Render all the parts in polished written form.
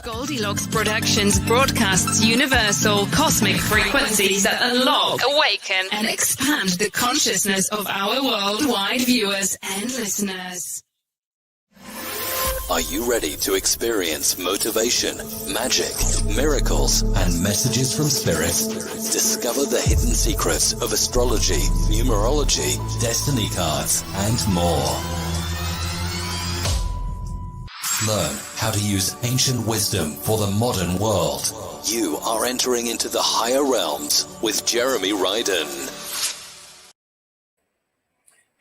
Goldilocks Productions broadcasts universal cosmic frequencies that unlock, awaken, and expand the consciousness of our worldwide viewers and listeners. Are you ready to experience motivation, magic, miracles, and messages from Spirit? Discover the hidden secrets of astrology, numerology, destiny cards, and more. Learn how to use ancient wisdom for the modern world. You are entering into the higher realms with Jeremy Riden.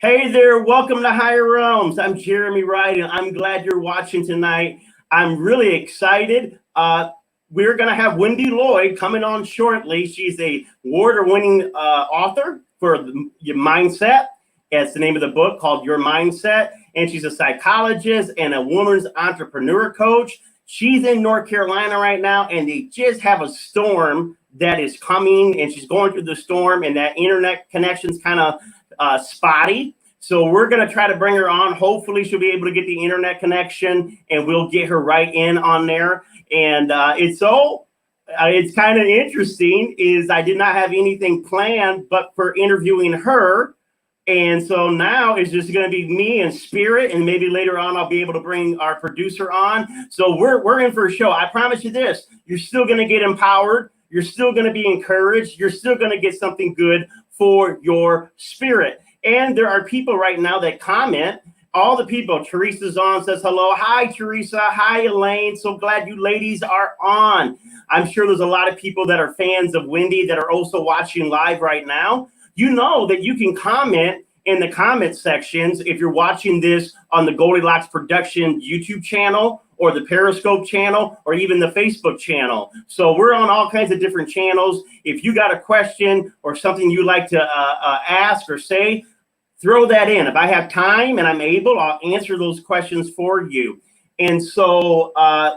Hey there, welcome to Higher Realms. I'm Jeremy Riden. I'm glad you're watching tonight. I'm really excited. We're going to have Wendie Llyod coming on shortly. She's a award-winning author for Your Mindset. It's the name of the book called Your Mindset. And she's a psychologist and a woman's entrepreneur coach. She's in North Carolina right now, and they just have a storm that is coming, and she's going through the storm, and that internet connection's kind of spotty. So we're going to try to bring her on. Hopefully she'll be able to get the internet connection, and we'll get her right in on there. And it's kind of interesting is I did not have anything planned but for interviewing her. And so now it's just going to be me and Spirit, and maybe later on I'll be able to bring our producer on. So we're in for a show. I promise you this, you're still going to get empowered. You're still going to be encouraged. You're still going to get something good for your spirit. And there are people right now that comment. All the people, Teresa's on, says hello. Hi, Teresa. Hi, Elaine. So glad you ladies are on. I'm sure there's a lot of people that are fans of Wendie that are also watching live right now. You know that you can comment in the comment sections if you're watching this on the Goldilocks Production YouTube channel or the Periscope channel or even the Facebook channel. So we're on all kinds of different channels. If you got a question or something you'd like to ask or say, throw that in. If I have time and I'm able, I'll answer those questions for you. And so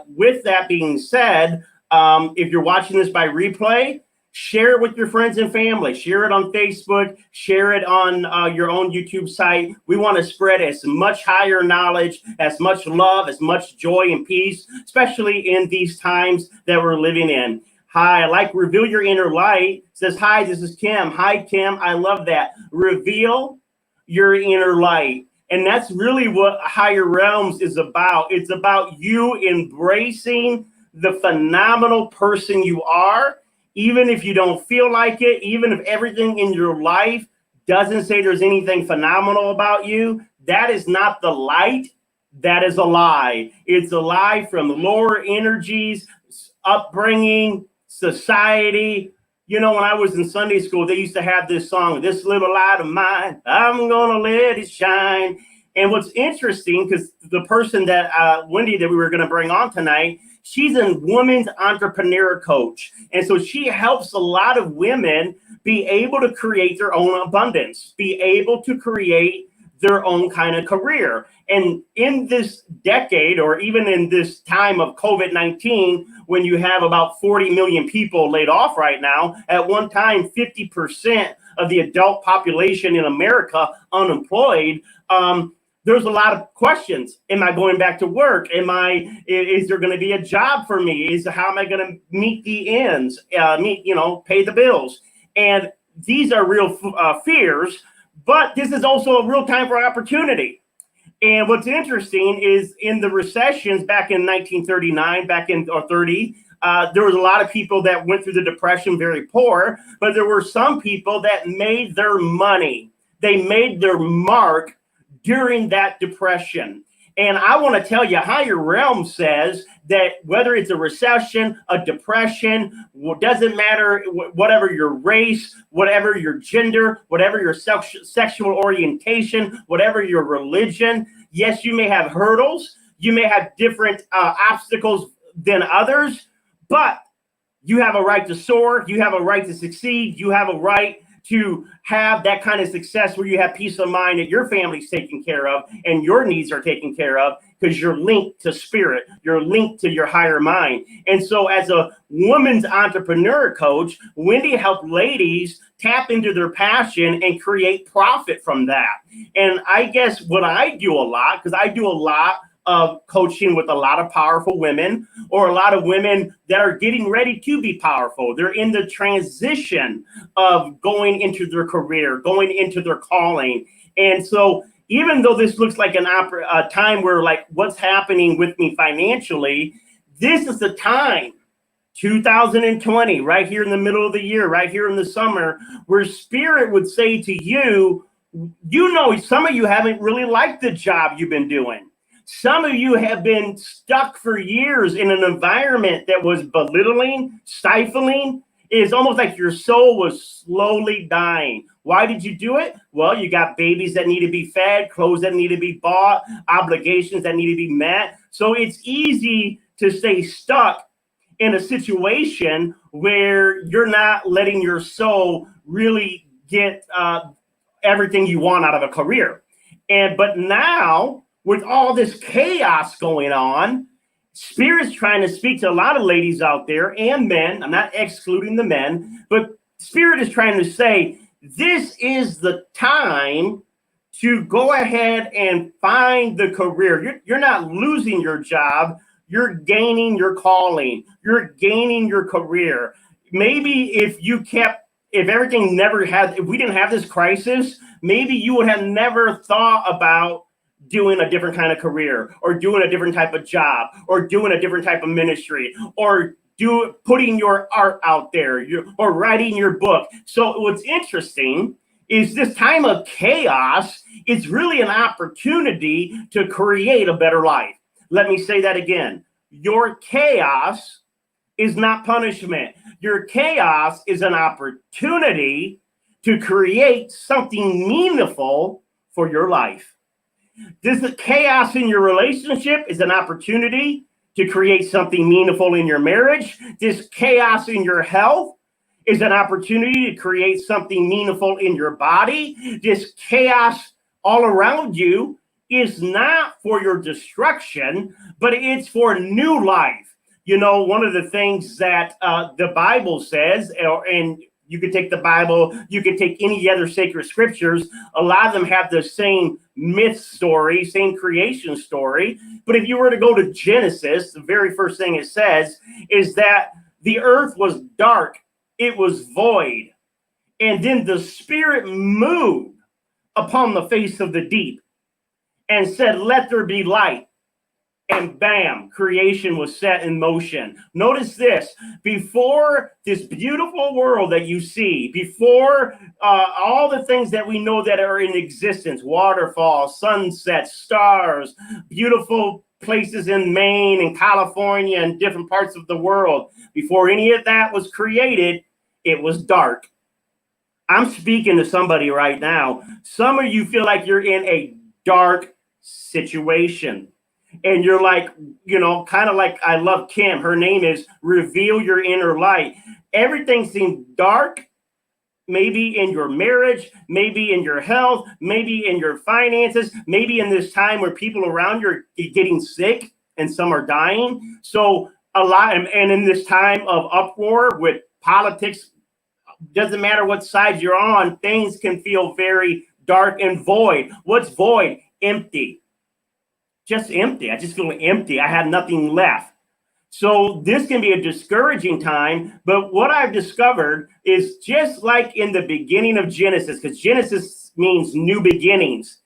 with that being said, if you're watching this by replay, share it with your friends and family. Share it on Facebook. Share it on your own YouTube site. We want to spread as much higher knowledge, as much love, as much joy and peace, especially in these times that we're living in. Hi, I like Reveal Your Inner Light. Says, hi, this is Kim. Hi, Kim. I love that. Reveal your inner light. And that's really what Higher Realms is about. It's about you embracing the phenomenal person you are. Even if you don't feel like it, even if everything in your life doesn't say there's anything phenomenal about you, that is not the light. That is a lie. It's a lie from lower energies, upbringing, society. You know, when I was in Sunday school, they used to have this song, "This Little Light of Mine, I'm gonna let it shine." And what's interesting, because the person that Wendie that we were going to bring on tonight, she's a woman's entrepreneur coach. And so she helps a lot of women be able to create their own abundance, be able to create their own kind of career. And in this decade, or even in this time of COVID-19, when you have about 40 million people laid off right now, at one time, 50% of the adult population in America unemployed, there's a lot of questions. Am I going back to work? Is there going to be a job for me? How am I going to meet the ends, pay the bills? And these are real fears, but this is also a real time for opportunity. And what's interesting is in the recessions back in 1939, or 30, there was a lot of people that went through the Depression very poor, but there were some people that made their money. They made their mark during that depression. And I want to tell you, Higher Realm says that whether it's a recession, a depression, doesn't matter, whatever your race, whatever your gender, whatever your sexual orientation, whatever your religion, yes, you may have hurdles, you may have different obstacles than others, but you have a right to soar, you have a right to succeed, you have a right to have that kind of success where you have peace of mind that your family's taken care of and your needs are taken care of because you're linked to spirit, you're linked to your higher mind. And so as a woman's entrepreneur coach, Wendie helped ladies tap into their passion and create profit from that. And I guess what I do a lot, because I do a lot of coaching with a lot of powerful women, or a lot of women that are getting ready to be powerful. They're in the transition of going into their career, going into their calling. And so even though this looks like a time where, like, what's happening with me financially, this is the time, 2020, right here in the middle of the year, right here in the summer, where Spirit would say to you, some of you haven't really liked the job you've been doing. Some of you have been stuck for years in an environment that was belittling, stifling. It's almost like your soul was slowly dying. Why did you do it? Well, you got babies that need to be fed, clothes that need to be bought, obligations that need to be met. So it's easy to stay stuck in a situation where you're not letting your soul really get everything you want out of a career. But now, with all this chaos going on, Spirit's trying to speak to a lot of ladies out there and men. I'm not excluding the men, but Spirit is trying to say, this is the time to go ahead and find the career. You're not losing your job. You're gaining your calling. You're gaining your career. Maybe if we didn't have this crisis, maybe you would have never thought about doing a different kind of career, or doing a different type of job, or doing a different type of ministry, or putting your art out there, or writing your book. So what's interesting is this time of chaos is really an opportunity to create a better life. Let me say that again. Your chaos is not punishment. Your chaos is an opportunity to create something meaningful for your life. This chaos in your relationship is an opportunity to create something meaningful in your marriage. This chaos in your health is an opportunity to create something meaningful in your body. This chaos all around you is not for your destruction, but it's for new life. You know, one of the things that the Bible says, and you could take the Bible, you could take any other sacred scriptures, a lot of them have the same myth story, same creation story. But if you were to go to Genesis, the very first thing it says is that the earth was dark, it was void, and then the Spirit moved upon the face of the deep and said, let there be light. And bam, creation was set in motion. Notice this, before this beautiful world that you see, before all the things that we know that are in existence, waterfalls, sunsets, stars, beautiful places in Maine and California and different parts of the world, before any of that was created, it was dark. I'm speaking to somebody right now. Some of you feel like you're in a dark situation. And you're like, you know, kind of like I love Kim. Her name is Reveal Your Inner Light. Everything seems dark, maybe in your marriage, maybe in your health, maybe in your finances, maybe in this time where people around you are getting sick and some are dying. So a lot, and in this time of uproar with politics, doesn't matter what side you're on, things can feel very dark and void. What's void? Empty. Just empty. I just feel empty. I have nothing left. So this can be a discouraging time. But what I've discovered is just like in the beginning of Genesis, because Genesis means new beginnings.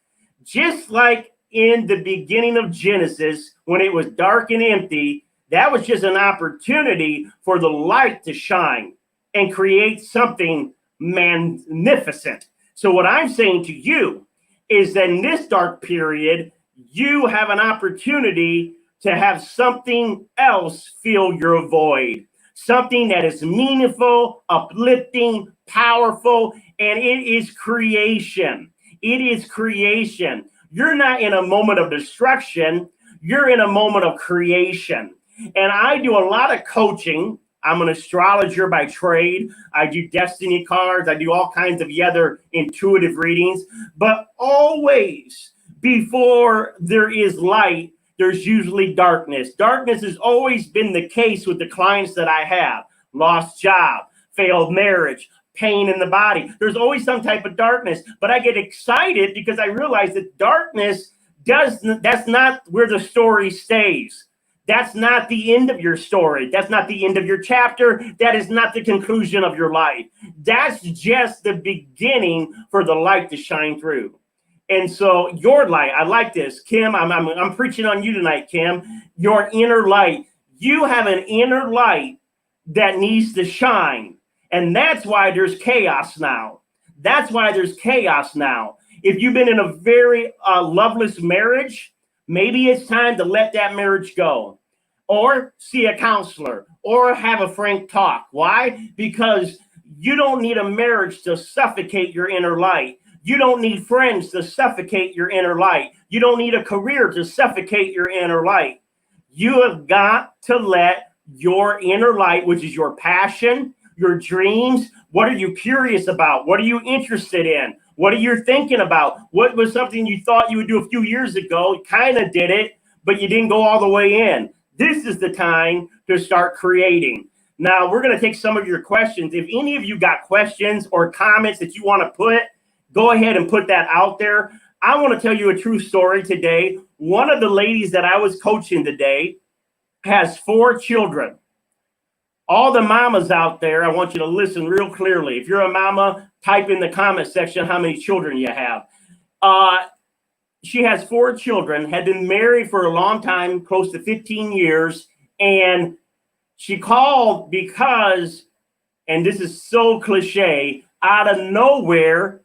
Just like in the beginning of Genesis, when it was dark and empty, that was just an opportunity for the light to shine and create something magnificent. So what I'm saying to you is that in this dark period, you have an opportunity to have something else fill your void, something that is meaningful, uplifting, powerful, and it is creation. It is creation. You're not in a moment of destruction. You're in a moment of creation. And I do a lot of coaching. I'm an astrologer by trade. I do destiny cards. I do all kinds of other intuitive readings. But always, before there is light, there's usually darkness. Darkness has always been the case with the clients that I have. Lost job, failed marriage, pain in the body. There's always some type of darkness. But I get excited because I realize that darkness That's not where the story stays. That's not the end of your story. That's not the end of your chapter. That is not the conclusion of your life. That's just the beginning for the light to shine through. And so your light, I like this. Kim, I'm preaching on you tonight, Kim. Your inner light. You have an inner light that needs to shine. And that's why there's chaos now. That's why there's chaos now. If you've been in a very loveless marriage, maybe it's time to let that marriage go, or see a counselor, or have a frank talk. Why? Because you don't need a marriage to suffocate your inner light. You don't need friends to suffocate your inner light. You don't need a career to suffocate your inner light. You have got to let your inner light, which is your passion, your dreams, what are you curious about? What are you interested in? What are you thinking about? What was something you thought you would do a few years ago? You kind of did it, but you didn't go all the way in. This is the time to start creating. Now, we're going to take some of your questions. If any of you got questions or comments that you want to put, go ahead and put that out there. I want to tell you a true story today. One of the ladies that I was coaching today has 4 children. All the mamas out there, I want you to listen real clearly. If you're a mama, type in the comment section how many children you have. She has 4 children, had been married for a long time, close to 15 years. And she called because, and this is so cliche, out of nowhere,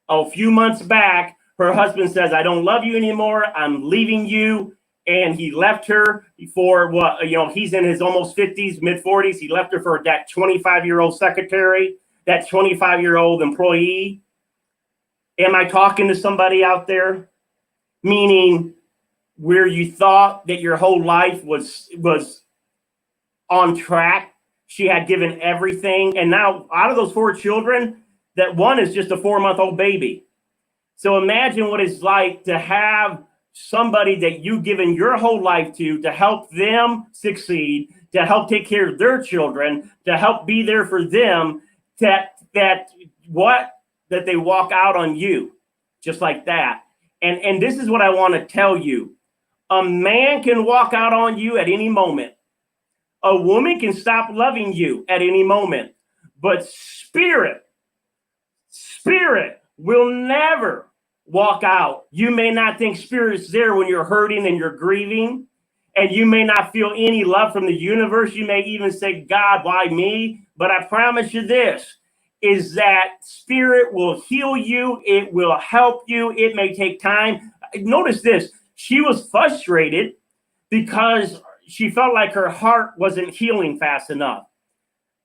a few months back, her husband says, I don't love you anymore. I'm leaving you. And he left her for what, he's in his almost 50s, mid 40s. He left her for that 25-year-old secretary, that 25-year-old employee. Am I talking to somebody out there? Meaning where you thought that your whole life was on track. She had given everything. And now out of those 4 children, that one is just a 4-month-old baby. So imagine what it's like to have somebody that you've given your whole life to help them succeed, to help take care of their children, to help be there for them, that they walk out on you just like that. And this is what I want to tell you. A man can walk out on you at any moment. A woman can stop loving you at any moment. But spirit will never walk out. You may not think spirit's there when you're hurting and you're grieving, and you may not feel any love from the universe. You may even say, God, why me? But I promise you this, is that spirit will heal you. It will help you. It may take time. Notice this. She was frustrated because she felt like her heart wasn't healing fast enough.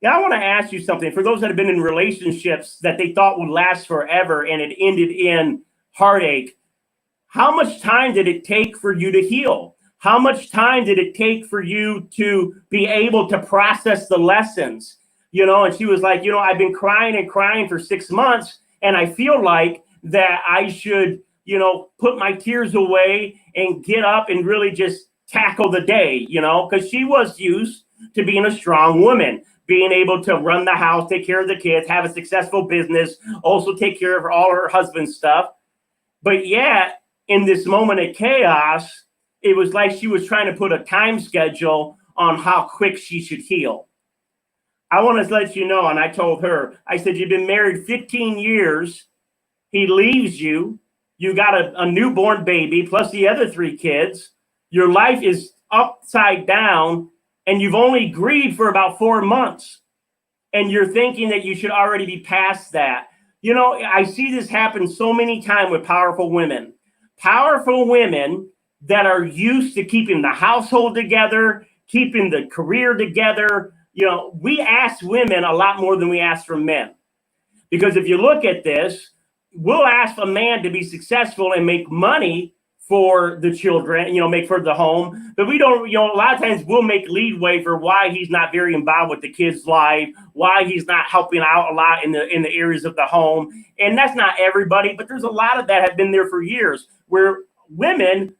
Now, I want to ask you something. For those that have been in relationships that they thought would last forever and it ended in heartache, how much time did it take for you to heal? How much time did it take for you to be able to process the lessons? And she was like, I've been crying and crying for 6 months, and I feel like that I should, put my tears away and get up and really just tackle the day, because she was used to being a strong woman, being able to run the house, take care of the kids, have a successful business, also take care of all her husband's stuff. But yet, in this moment of chaos, it was like she was trying to put a time schedule on how quick she should heal. I want to let you know, and I told her, I said, you've been married 15 years. He leaves you. You got a newborn baby, plus the other 3 kids. Your life is upside down, and you've only grieved for about 4 months. And you're thinking that you should already be past that. I see this happen so many times with powerful women that are used to keeping the household together, keeping the career together. We ask women a lot more than we ask from men. Because if you look at this, we'll ask a man to be successful and make money for the children, make for the home. But we don't, a lot of times we'll make leadway for why he's not very involved with the kids' life, why he's not helping out a lot in the areas of the home. And that's not everybody, but there's a lot of that have been there for years, where women,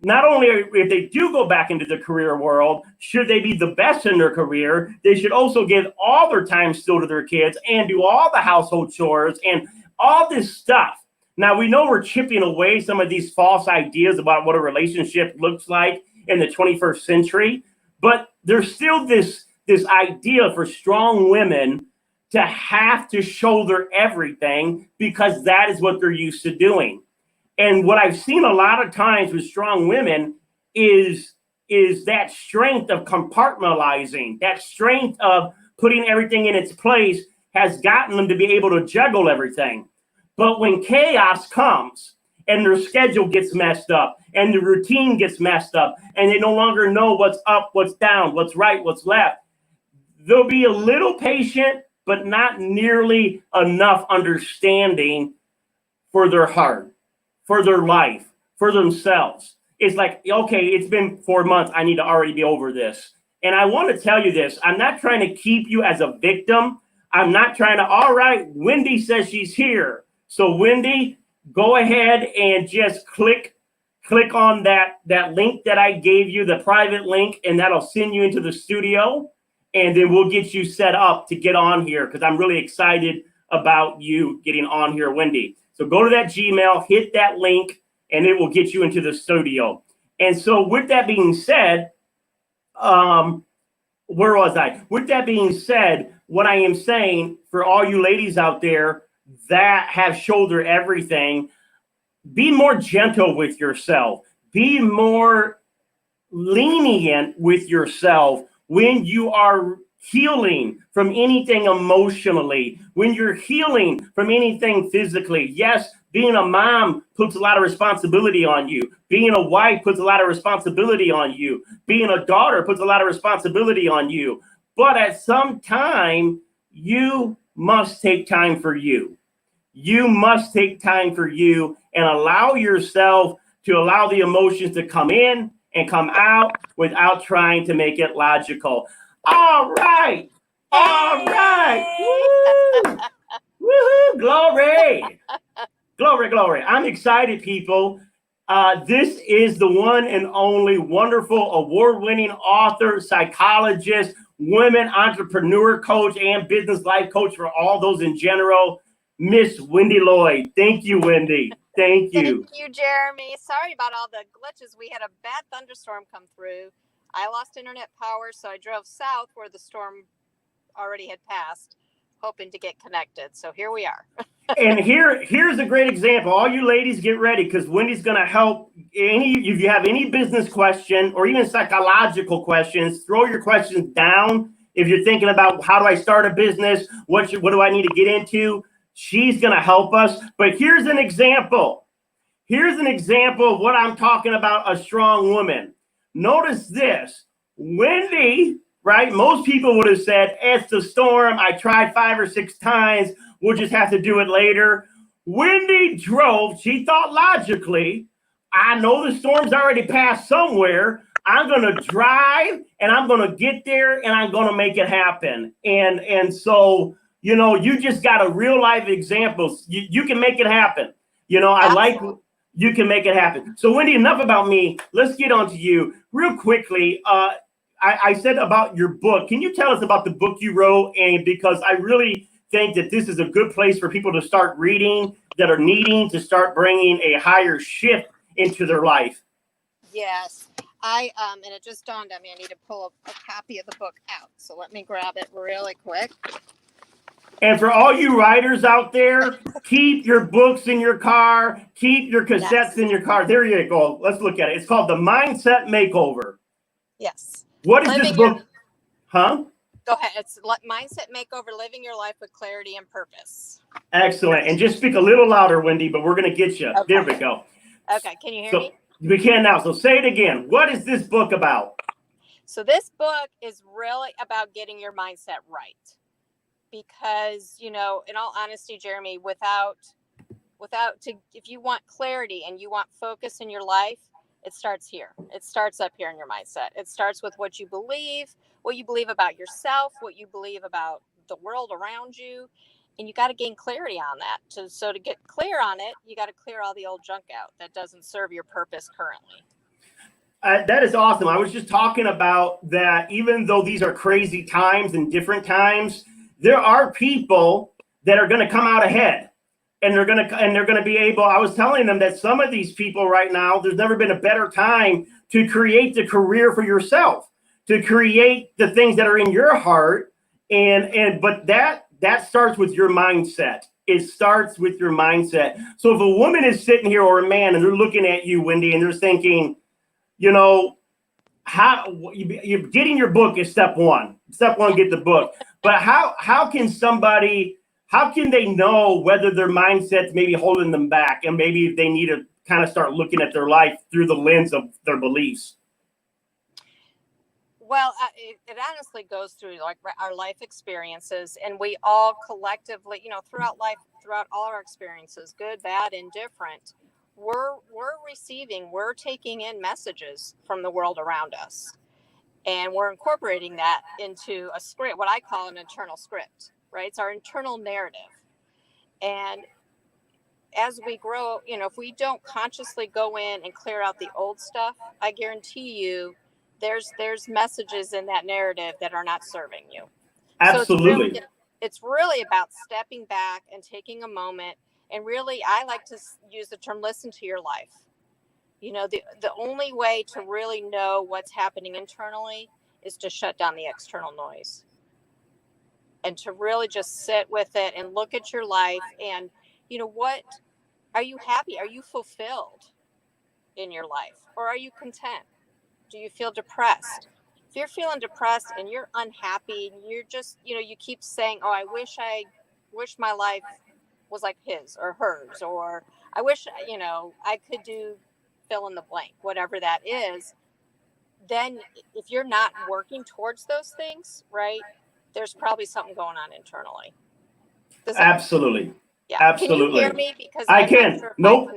not only if they do go back into the career world, should they be the best in their career, they should also give all their time still to their kids and do all the household chores and all this stuff. Now, we know we're chipping away some of these false ideas about what a relationship looks like in the 21st century, but there's still this idea for strong women to have to shoulder everything because that is what they're used to doing. And what I've seen a lot of times with strong women is that strength of compartmentalizing, that strength of putting everything in its place has gotten them to be able to juggle everything. But when chaos comes and their schedule gets messed up and the routine gets messed up and they no longer know what's up, what's down, what's right, what's left, they'll be a little patient, but not nearly enough understanding for their heart, for their life, for themselves. It's like, okay, it's been 4 months. I need to already be over this. And I want to tell you this. I'm not trying to keep you as a victim. I'm not trying to, all right, Wendie says she's here. So Wendie, go ahead and just click on that link that I gave you, the private link, and that'll send you into the studio. And then we'll get you set up to get on here because I'm really excited about you getting on here, Wendie. So go to that Gmail, hit that link, and it will get you into the studio. And so with that being said, where was I? With that being said, what I am saying for all you ladies out there that have shouldered everything, be more gentle with yourself. Be more lenient with yourself when you are healing from anything emotionally, when you're healing from anything physically. Yes, being a mom puts a lot of responsibility on you. Being a wife puts a lot of responsibility on you. Being a daughter puts a lot of responsibility on you. But at some time, you must take time for you. You must take time for you and allow yourself to allow the emotions to come in and come out without trying to make it logical. All right. All right. Woo! Woohoo! Glory. Glory, glory. I'm excited, people. This is the one and only wonderful award-winning author, psychologist, women entrepreneur coach, and business life coach for all those in general, Miss Wendie Llyod. Thank you, Wendie. Thank you. Thank you, Jeremy. Sorry about all the glitches. We had a bad thunderstorm come through. I lost internet power, so I drove south where the storm already had passed, hoping to get connected. So here we are. And here's a great example. All you ladies get ready because Wendie's going to help. If you have any business question or even psychological questions, throw your questions down. If you're thinking about how do I start a business, what do I need to get into, she's going to help us. But here's an example. Here's an example of what I'm talking about, a strong woman. Notice this. Wendie, right? Most people would have said, it's the storm. I tried 5 or 6 times. We'll just have to do it later. Wendie drove. She thought logically, I know the storm's already passed somewhere. I'm going to drive and I'm going to get there and I'm going to make it happen. And so, you know, you just got a real life examples. You can make it happen. You know, I like you can make it happen. So Wendie, enough about me. Let's get on to you real quickly. I said about your book. Can you tell us about the book you wrote? And because I really think that this is a good place for people to start reading that are needing to start bringing a higher shift into their life. Yes. And it just dawned on me, I need to pull a copy of the book out. So let me grab it really quick. And for all you writers out there, keep your books in your car, keep your cassettes in your car. There you go. Let's look at it. It's called The Mindset Makeover. Yes. What is this book? Huh? Go ahead. It's Mindset Makeover, Living Your Life with Clarity and Purpose. Excellent. And just speak a little louder, Wendie, but we're going to get you. Okay. There we go. Okay. Can you hear me? We can now. So say it again. What is this book about? So this book is really about getting your mindset right. Because, you know, in all honesty, Jeremy, if you want clarity and you want focus in your life, it starts here. It starts up here in your mindset. It starts with what you believe about yourself, what you believe about the world around you. And you got to gain clarity on that. So to get clear on it, you got to clear all the old junk out that doesn't serve your purpose currently. That is awesome. I was just talking about that. Even though these are crazy times and different times, there are people that are going to come out ahead. and they're gonna be able. I was telling them that some of these people right now, there's never been a better time to create the career for yourself, to create the things that are in your heart, but that starts with your mindset. It starts with your mindset. So if a woman is sitting here or a man and they're looking at you, Wendie, and they're thinking, how you're getting your book is step one. Step one, get the book. But how can they know whether their mindset's maybe holding them back, and maybe if they need to kind of start looking at their life through the lens of their beliefs? Well, it honestly goes through like our life experiences, and we all collectively, throughout life, throughout all our experiences, good, bad, indifferent, we're taking in messages from the world around us, and we're incorporating that into a script, what I call an internal script, right? It's our internal narrative. And as we grow, if we don't consciously go in and clear out the old stuff, I guarantee you there's messages in that narrative that are not serving you. Absolutely. So it's really about stepping back and taking a moment, and really, I like to use the term listen to your life. The only way to really know what's happening internally is to shut down the external noise, and to really just sit with it and look at your life. And what are you happy? Are you fulfilled in your life, or are you content? Do you feel depressed? If you're feeling depressed and you're unhappy, and you're just, you keep saying, oh, I wish my life was like his or hers, or I wish, I could do fill in the blank, whatever that is, then if you're not working towards those things, right, there's probably something going on internally. Absolutely. Yeah. Absolutely. Can you hear me? Because I can. Nope.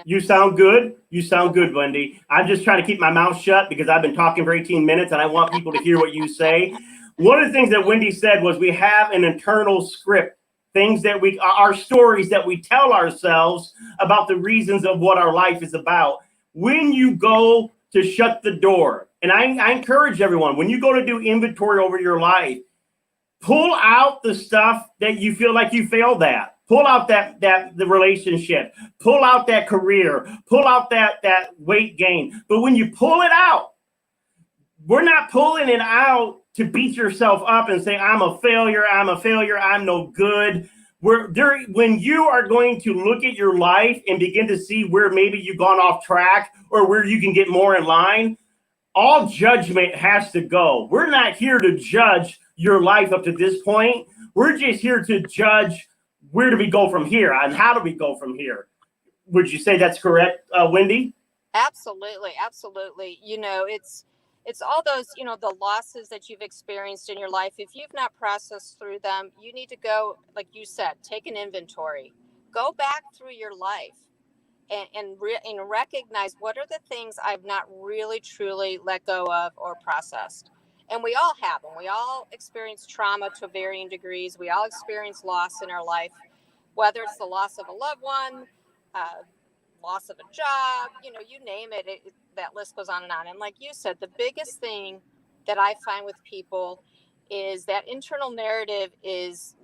You sound good. You sound good, Wendie. I'm just trying to keep my mouth shut because I've been talking for 18 minutes and I want people to hear what you say. One of the things that Wendie said was we have an internal script, things that our stories that we tell ourselves about the reasons of what our life is about. When you go to shut the door, and I encourage everyone, when you go to do inventory over your life, pull out the stuff that you feel like you failed at. Pull out the relationship, pull out that career, pull out that weight gain. But when you pull it out, we're not pulling it out to beat yourself up and say, I'm a failure, I'm no good. When you are going to look at your life and begin to see where maybe you've gone off track or where you can get more in line, all judgment has to go. We're not here to judge your life up to this point. We're just here to judge where do we go from here and how do we go from here. Would you say that's correct, Wendie? Absolutely. It's all those, the losses that you've experienced in your life. If you've not processed through them, you need to go, like you said, take an inventory, go back through your life and recognize what are the things I've not really, truly let go of or processed. And we all have them. We all experience trauma to varying degrees. We all experience loss in our life, whether it's the loss of a loved one, loss of a job, you name it, that list goes on. And like you said, the biggest thing that I find with people is that internal narrative is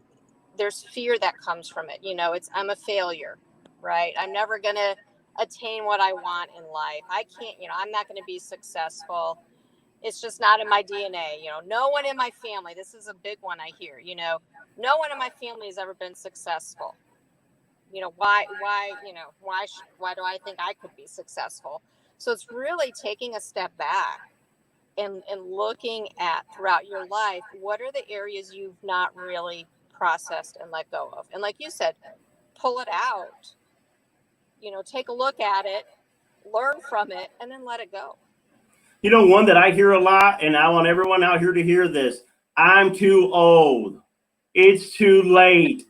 there's fear that comes from it. It's I'm a failure, right? I'm never going to attain what I want in life. I can't, I'm not going to be successful. It's just not in my DNA. No one in my family, this is a big one I hear, no one in my family has ever been successful. Why do I think I could be successful? So it's really taking a step back and looking at throughout your life, what are the areas you've not really processed and let go of? And like you said, pull it out, take a look at it, learn from it, and then let it go. One that I hear a lot, and I want everyone out here to hear this. I'm too old. It's too late.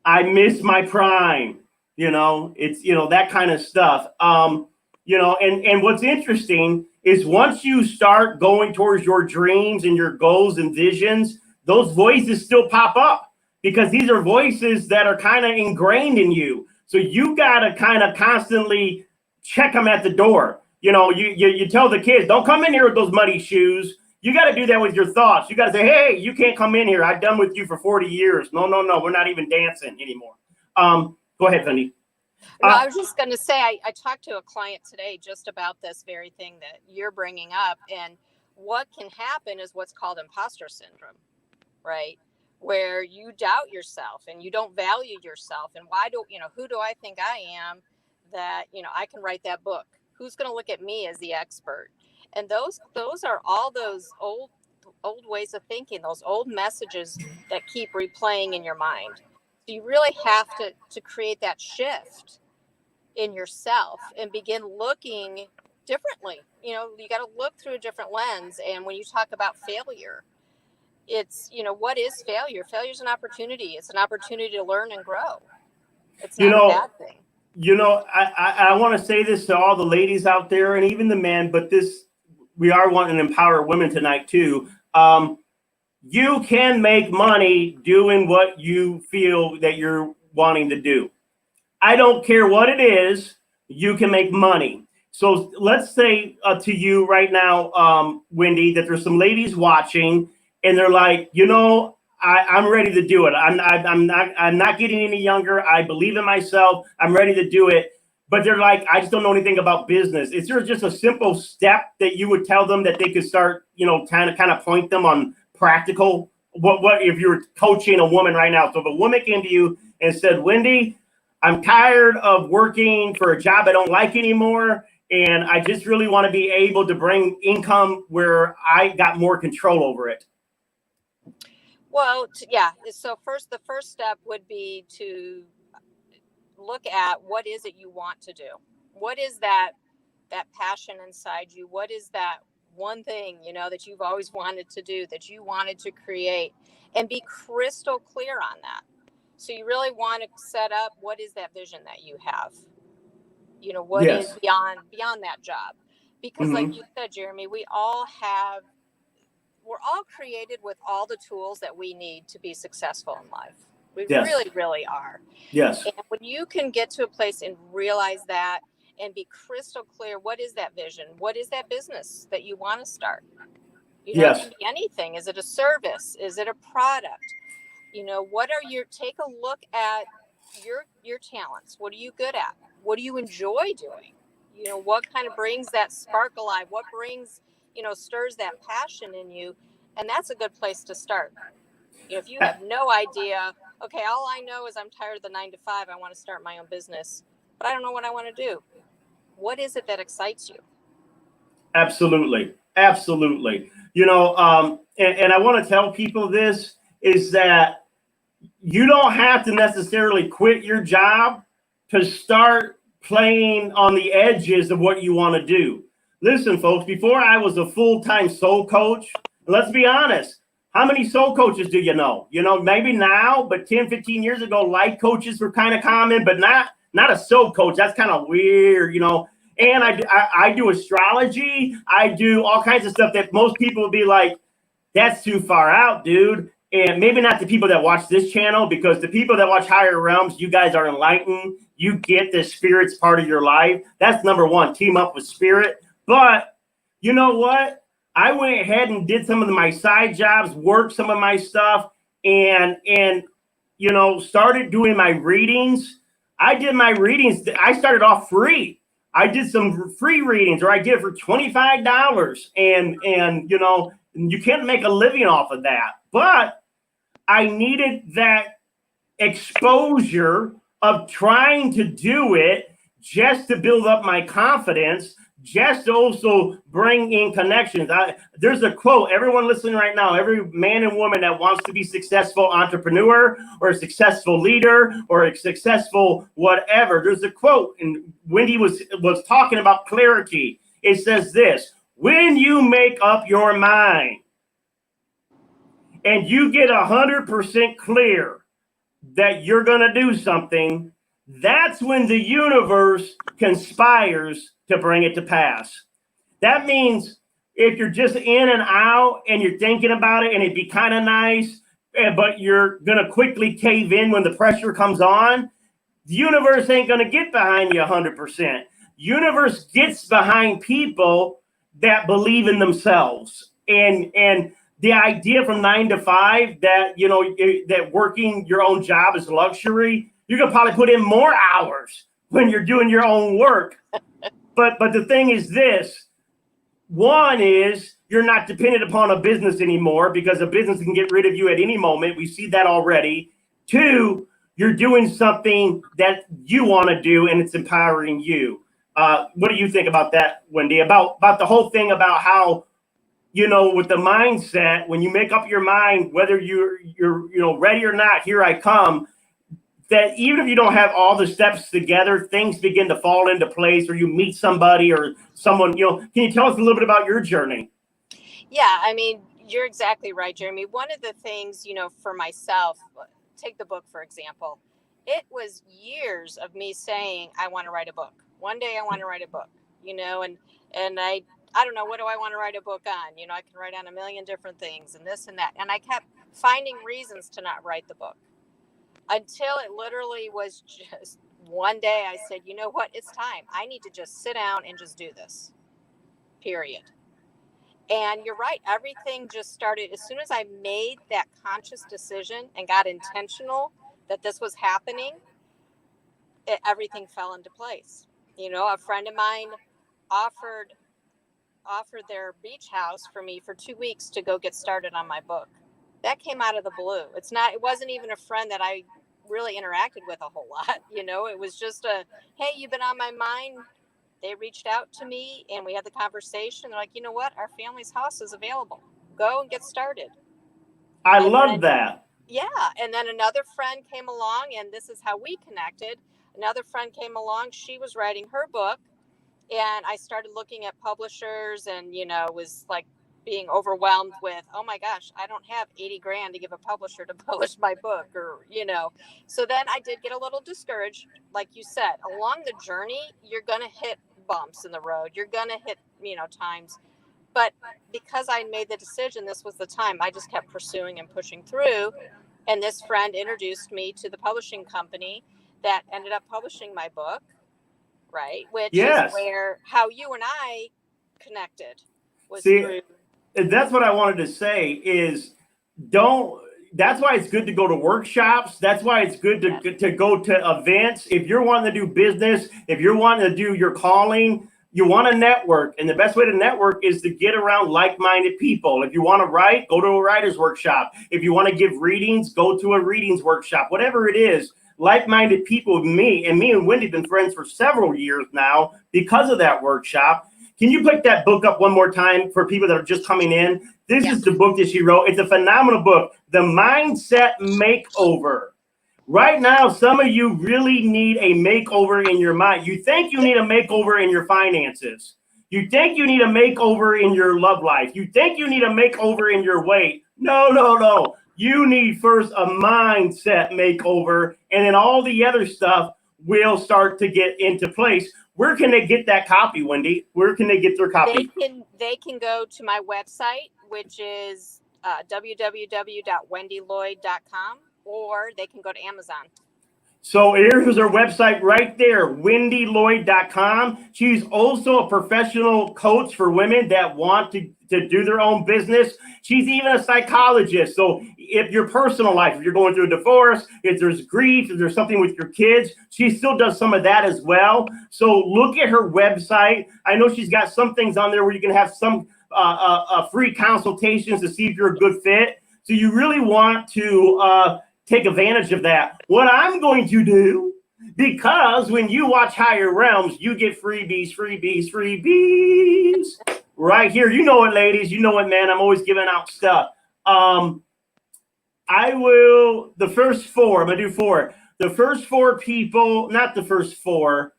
I miss my prime. It's, that kind of stuff. And what's interesting is once you start going towards your dreams and your goals and visions, those voices still pop up because these are voices that are kind of ingrained in you. So you got to kind of constantly check them at the door. You tell the kids, don't come in here with those muddy shoes. You got to do that with your thoughts. You got to say, hey, you can't come in here. I've done with you for 40 years. No, we're not even dancing anymore. Go ahead, Wendy. No, I was just going to say, I talked to a client today just about this very thing that you're bringing up. And what can happen is what's called imposter syndrome, right? Where you doubt yourself and you don't value yourself. And who do I think I am that, I can write that book? Who's going to look at me as the expert? And those are all those old ways of thinking, those old messages that keep replaying in your mind. So you really have to create that shift in yourself and begin looking differently. You got to look through a different lens. And when you talk about failure, it's, what is failure? Failure is an opportunity. It's an opportunity to learn and grow. It's not a bad thing. I want to say this to all the ladies out there and even the men, but we are wanting to empower women tonight too. You can make money doing what you feel that you're wanting to do. I don't care what it is, you can make money. So let's say to you right now, Wendie, that there's some ladies watching and they're like, I'm ready to do it. I'm not getting any younger. I believe in myself. I'm ready to do it. But they're like, I just don't know anything about business. Is there just a simple step that you would tell them that they could start, kind of point them on practical? What if you're coaching a woman right now? So if a woman came to you and said, Wendie, I'm tired of working for a job I don't like anymore, and I just really want to be able to bring income where I got more control over it. Well, So the first step would be to look at what is it you want to do? What is that passion inside you? What is that one thing, that you've always wanted to do, that you wanted to create, and be crystal clear on that. So you really want to set up, what is that vision that you have? What is beyond that job? Because like you said, Jeremy, we're all created with all the tools that we need to be successful in life. We really, really are. Yes. And when you can get to a place and realize that and be crystal clear, what is that vision? What is that business that you want to start? It can be anything. Is it a service? Is it a product? Take a look at your talents. What are you good at? What do you enjoy doing? What kind of brings that spark alive? What brings, stirs that passion in you? And that's a good place to start. If you have no idea, okay, all I know is I'm tired of the 9 to 5. I want to start my own business, but I don't know what I want to do. What is it that excites you? Absolutely. Absolutely. And I want to tell people this is that you don't have to necessarily quit your job to start playing on the edges of what you want to do. Listen, folks, before I was a full-time soul coach, let's be honest, how many soul coaches do you know? Maybe now, but 10, 15 years ago, life coaches were kind of common, but not a soul coach. That's kind of weird, And I do astrology. I do all kinds of stuff that most people would be like, that's too far out, dude. And maybe not the people that watch this channel, because the people that watch Higher Realms, you guys are enlightened. You get the spirit's part of your life. That's number one, team up with spirit. But you know what? I went ahead and did some of my side jobs, worked some of my stuff, and started doing my readings. I did my readings. I started off free. I did some free readings, or I did it for $25, and you can't make a living off of that. But I needed that exposure of trying to do it just to build up my confidence, just to also bring in connections. There's a quote, everyone listening right now, every man and woman that wants to be successful entrepreneur or a successful leader or a successful whatever, there's a quote, and Wendie was talking about clarity. It says this: when you make up your mind and you get 100% clear that you're going to do something, that's when the universe conspires to bring it to pass. That means if you're just in and out and you're thinking about it and it'd be kind of nice, but you're going to quickly cave in when the pressure comes on, the universe ain't going to get behind you 100%. Universe gets behind people that believe in themselves. And the idea from 9 to 5 that, that working your own job is luxury, You can probably put in more hours when you're doing your own work. But the thing is this. One is you're not dependent upon a business anymore because a business can get rid of you at any moment. We see that already. Two, you're doing something that you want to do and it's empowering you. What do you think about that, Wendie? About the whole thing about how, with the mindset, when you make up your mind, whether you're ready or not, here I come, that even if you don't have all the steps together, things begin to fall into place, or you meet somebody or someone, can you tell us a little bit about your journey? Yeah, I mean, you're exactly right, Jeremy. One of the things, for myself, take the book, for example. It was years of me saying, I want to write a book. One day I want to write a book, and I don't know, what do I want to write a book on? I can write on a million different things and this and that. And I kept finding reasons to not write the book. Until it literally was just one day I said, you know what, it's time. I need to just sit down and just do this, period. And you're right. Everything just started as soon as I made that conscious decision and got intentional that this was happening, everything fell into place. A friend of mine offered their beach house for me for 2 weeks to go get started on my book. That came out of the blue. It wasn't even a friend that I really interacted with a whole lot. It was just hey, you've been on my mind. They reached out to me and we had the conversation. They're like, you know what? Our family's house is available. Go and get started. I love that. Yeah. And then another friend came along, and this is how we connected. Another friend came along. She was writing her book, and I started looking at publishers and, was like being overwhelmed with, oh my gosh, I don't have 80 grand to give a publisher to publish my book, or, So then I did get a little discouraged. Like you said, along the journey, you're going to hit bumps in the road. You're going to hit, times. But because I made the decision, this was the time, I just kept pursuing and pushing through. And this friend introduced me to the publishing company that ended up publishing my book, right? Which is how you and I connected. Through. That's what I wanted to say is that's why it's good to go to workshops. That's why it's good to go to events. If you're wanting to do business, if you're wanting to do your calling, you want to network. And the best way to network is to get around like-minded people. If you want to write, go to a writer's workshop. If you want to give readings, go to a readings workshop. Whatever it is, like-minded people. Me and Wendie have been friends for several years now because of that workshop. Can you pick that book up one more time for people that are just coming in? This is the book that she wrote. It's a phenomenal book, The Mindset Makeover. Right now, some of you really need a makeover in your mind. You think you need a makeover in your finances. You think you need a makeover in your love life. You think you need a makeover in your weight. No. You need first a mindset makeover, and then all the other stuff will start to get into place. Where can they get that copy, Wendie? Where can they get their copy? They can go to my website, which is www.wendiellyod.com, or they can go to Amazon. So here's her website right there, wendiellyod.com. She's also a professional coach for women that want to do their own business. She's even a psychologist. So if your personal life, if you're going through a divorce, if there's grief, if there's something with your kids, she still does some of that as well. So look at her website. I know she's got some things on there where you can have some free consultations to see if you're a good fit. So you really want to take advantage of that. What I'm going to do, because when you watch Higher Realms, you get freebies right here. You know it, ladies. You know it, man. I'm always giving out stuff. I'm going to do 4. The first 4 people, not the first 4.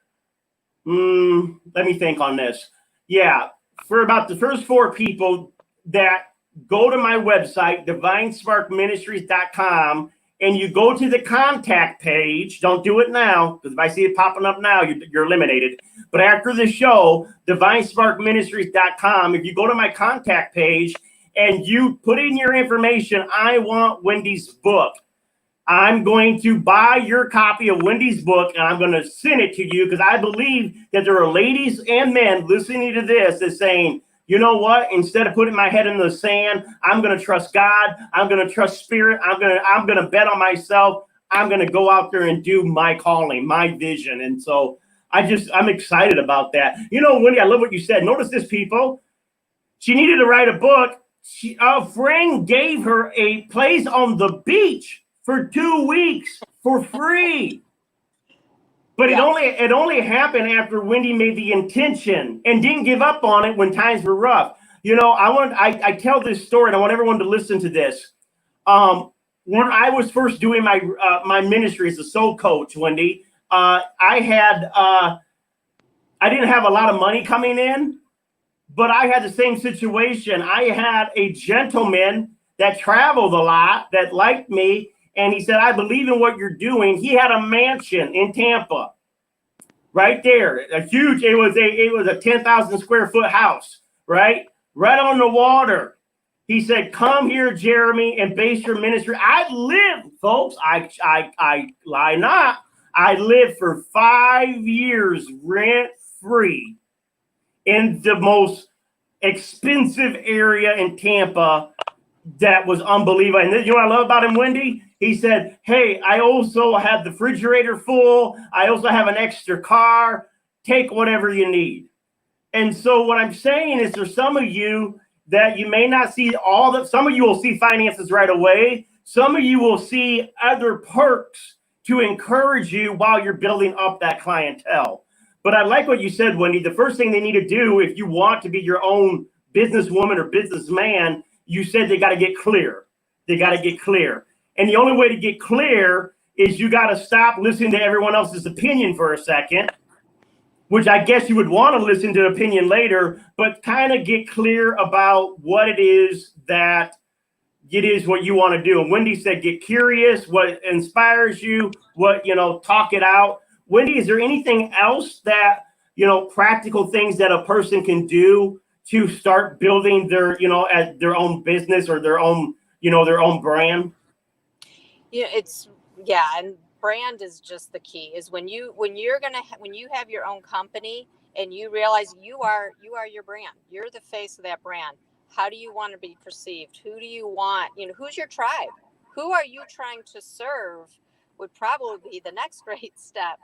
Let me think on this. Yeah, for about the first 4 people that go to my website, divinesparkministries.com, and you go to the contact page. Don't do it now, because if I see it popping up now, you're eliminated. But after the show, divinesparkministries.com, if you go to my contact page and you put in your information, I want Wendie's book, I'm going to buy your copy of Wendie's book, and I'm going to send it to you, because I believe that there are ladies and men listening to this that's saying, you know what? Instead of putting my head in the sand, I'm going to trust God. I'm going to trust Spirit. I'm going to bet on myself. I'm going to go out there and do my calling, my vision. And so I'm excited about that. You know, Wendie, I love what you said. Notice this, people. She needed to write a book. A friend gave her a place on the beach for 2 weeks for free. But it only happened after Wendie made the intention and didn't give up on it when times were rough. You know, I tell this story, and I want everyone to listen to this. When I was first doing my ministry as a soul coach, Wendie, I didn't have a lot of money coming in, but I had the same situation. I had a gentleman that traveled a lot that liked me, and he said, I believe in what you're doing. He had a mansion in Tampa, right there, it was a 10,000 square foot house, right on the water. He said, come here, Jeremy, and base your ministry. I lived, folks, I lie not. I lived for 5 years rent-free in the most expensive area in Tampa. That was unbelievable. And you know what I love about him, Wendie? He said, hey, I also have the refrigerator full. I also have an extra car. Take whatever you need. And so what I'm saying is there's some of you that you may not see some of you will see finances right away. Some of you will see other perks to encourage you while you're building up that clientele. But I like what you said, Wendie. The first thing they need to do if you want to be your own businesswoman or businessman, you said they got to get clear. They got to get clear. And the only way to get clear is you got to stop listening to everyone else's opinion for a second, which I guess you would want to listen to opinion later, but kind of get clear about what it is that it is what you want to do. And Wendie said, get curious, what inspires you, talk it out. Wendie, is there anything else that, practical things that a person can do to start building their, at their own business or their own brand? And brand is just the key. Is when you have your own company and you realize you are your brand. You're the face of that brand. How do you want to be perceived? Who do you want? Who's your tribe? Who are you trying to serve? Would probably be the next great step.